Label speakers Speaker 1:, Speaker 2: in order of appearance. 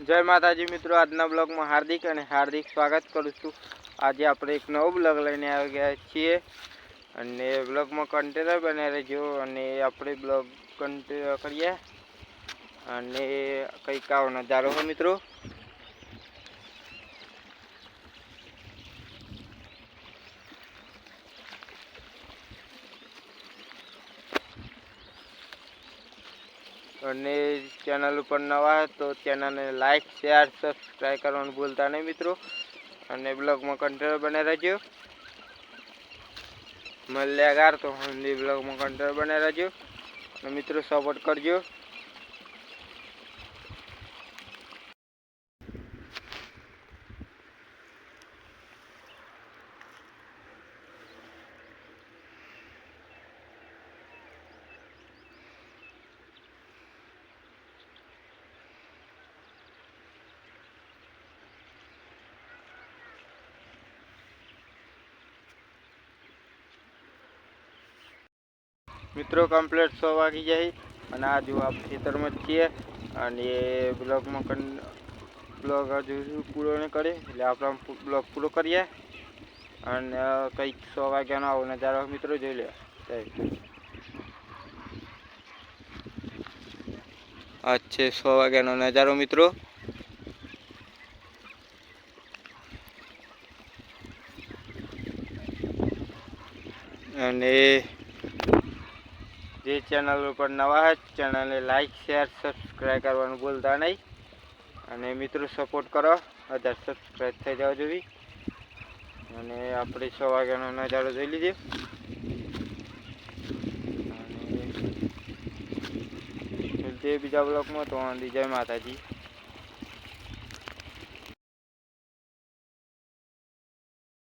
Speaker 1: जय माताजी मित्रों, आजना ब्लॉग में हार्दिक और हार्दिक स्वागत करूँ छूँ। आज आप एक नवो ब्लॉग लईने आई गया छीए अने ब्लॉग में कंटेनर बने रहो अने आपणे ब्लॉग कंटिन्यू करिए अने कंईक आवो नजारो हो मित्रों। અને चैनल पर नवा है तो चैनल ने लाइक शेयर सब्सक्राइब करवानुं भूलता नहीं मित्रों। अने ब्लॉग में कंटिन्यू बने रहो। मल्यागार तो हिंदी ब्लॉग में कंटिन्यू बने रहो मित्रों, सपोर्ट करजो। मित्रों कम्प्लीट 100 वागी जाए और आज आप खेतर में छे ब्लॉग में ब्लॉग हजू पूरो नहीं करे એટલે આપણે ब्लॉग पूरो करिए અને કંઈક 100 વાગ્યાનો આવો નજારો મિત્રો જોઈ લે। अच्छे 100 વાગ્યાનો નજારો મિત્રો અને જે चैनल पर नवा है चैनल ने लाइक शेयर सब्सक्राइब करवानुं भूलता नहीं અને મિત્રો सपोर्ट करो 1000 सब्सक्राइब થઈ જાવ જોવી અને આપણે 100 વાગ્યાનો નજારો જોઈ લીધો અને બીજા બ્લોગમાં તો જય માતાજી।